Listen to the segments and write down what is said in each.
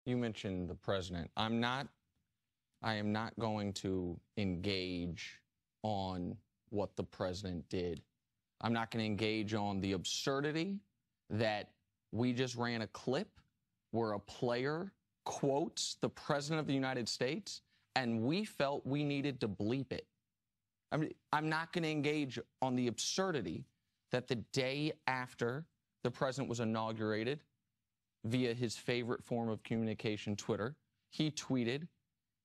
You mentioned the president. I am not going to engage on what the president did. I'm not going to engage on the absurdity that we just ran a clip where a player quotes the president of the United States, and we felt we needed to bleep it. I mean, I'm not going to engage on the absurdity that the day after the president was inaugurated, via his favorite form of communication, Twitter, he tweeted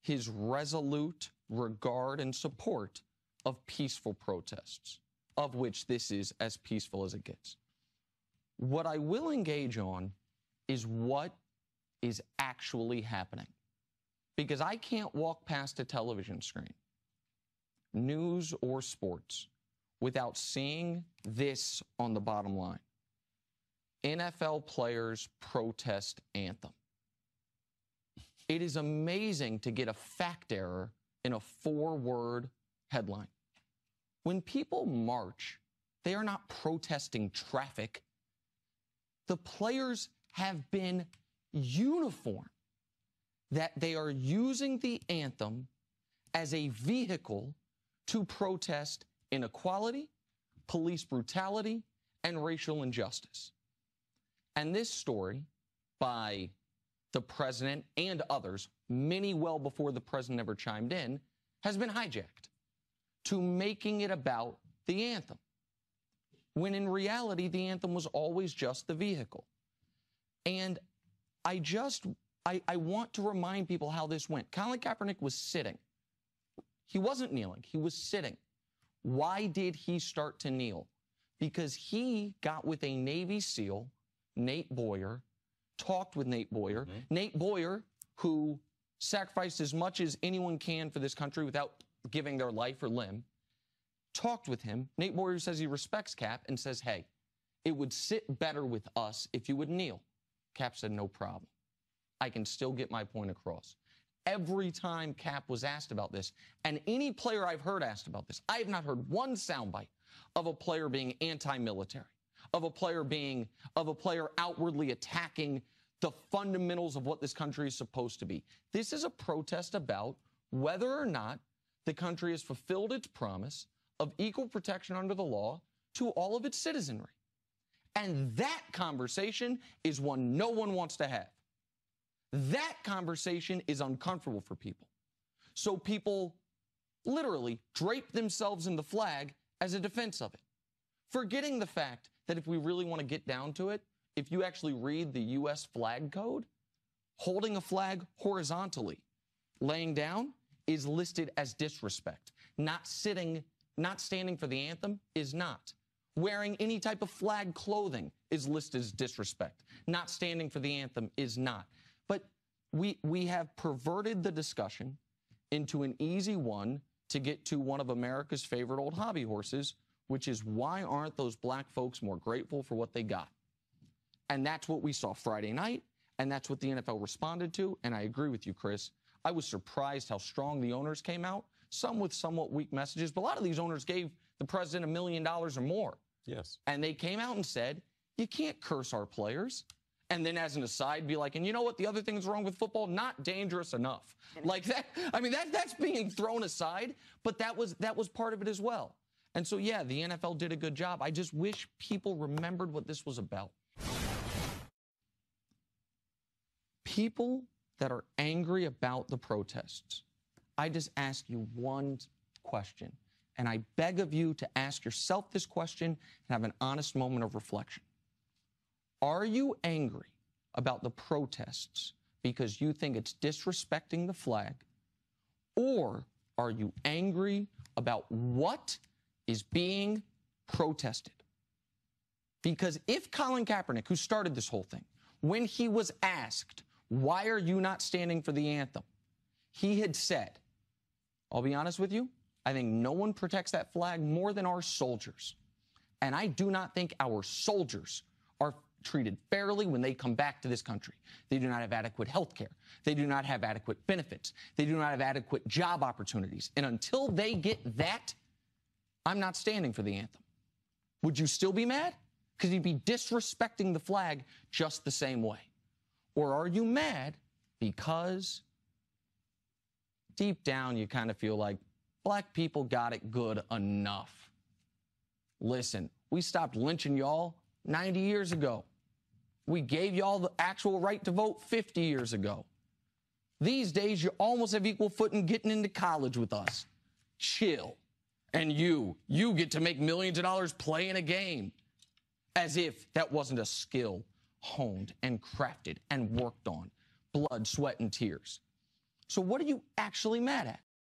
his resolute regard and support of peaceful protests, of which this is as peaceful as it gets. What I will engage on is what is actually happening, because I can't walk past a television screen, news or sports, without seeing this on the bottom line. NFL players protest anthem. It is amazing to get a fact error in a 4-word headline. When people march, they are not protesting traffic. The players have been uniform that they are using the anthem as a vehicle to protest inequality, police brutality, and racial injustice. And this story by the president and others, many well before the president ever chimed in, has been hijacked to making it about the anthem, when in reality, the anthem was always just the vehicle. And I want to remind people how this went. Colin Kaepernick was sitting. He wasn't kneeling. He was sitting. Why did he start to kneel? Because he got with a Navy SEAL, Nate Boyer, talked with Nate Boyer. Mm-hmm. Nate Boyer, who sacrificed as much as anyone can for this country without giving their life or limb, talked with him. Nate Boyer says he respects Cap and says, hey, it would sit better with us if you would kneel. Cap said, no problem. I can still get my point across. Every time Cap was asked about this, and any player I've heard asked about this, I have not heard one soundbite of a player being anti-military, of a player outwardly attacking the fundamentals of what this country is supposed to be. This is a protest about whether or not the country has fulfilled its promise of equal protection under the law to all of its citizenry. And that conversation is one no one wants to have. That conversation is uncomfortable for people. So people literally drape themselves in the flag as a defense of it, forgetting the fact that if we really want to get down to it, if you actually read the U.S. flag code, holding a flag horizontally, laying down, is listed as disrespect. Not standing for the anthem is not. Wearing any type of flag clothing is listed as disrespect. Not standing for the anthem is not. But we have perverted the discussion into an easy one to get to one of America's favorite old hobby horses, which is, why aren't those black folks more grateful for what they got? And that's what we saw Friday night, and that's what the NFL responded to. And I agree with you, Chris. I was surprised how strong the owners came out, some with somewhat weak messages, but a lot of these owners gave the president $1 million or more. Yes. And they came out and said, you can't curse our players. And then as an aside, be like, and you know what? The other thing that's wrong with football, not dangerous enough. Like that. I mean, that's being thrown aside, but that was part of it as well. And so, yeah, the NFL did a good job. I just wish people remembered what this was about. People that are angry about the protests, I just ask you one question, and I beg of you to ask yourself this question and have an honest moment of reflection. Are you angry about the protests because you think it's disrespecting the flag, or are you angry about what is being protested? Because if Colin Kaepernick, who started this whole thing, when he was asked, why are you not standing for the anthem, he had said, I'll be honest with you, I think no one protects that flag more than our soldiers. And I do not think our soldiers are treated fairly when they come back to this country. They do not have adequate health care. They do not have adequate benefits. They do not have adequate job opportunities. And until they get that, I'm not standing for the anthem. Would you still be mad? Because you'd be disrespecting the flag just the same way. Or are you mad because deep down you kind of feel like black people got it good enough. Listen, we stopped lynching y'all 90 years ago. We gave y'all the actual right to vote 50 years ago. These days, you almost have equal footing getting into college with us. Chill. And you get to make millions of dollars playing a game. As if that wasn't a skill honed and crafted and worked on. Blood, sweat, and tears. So what are you actually mad at?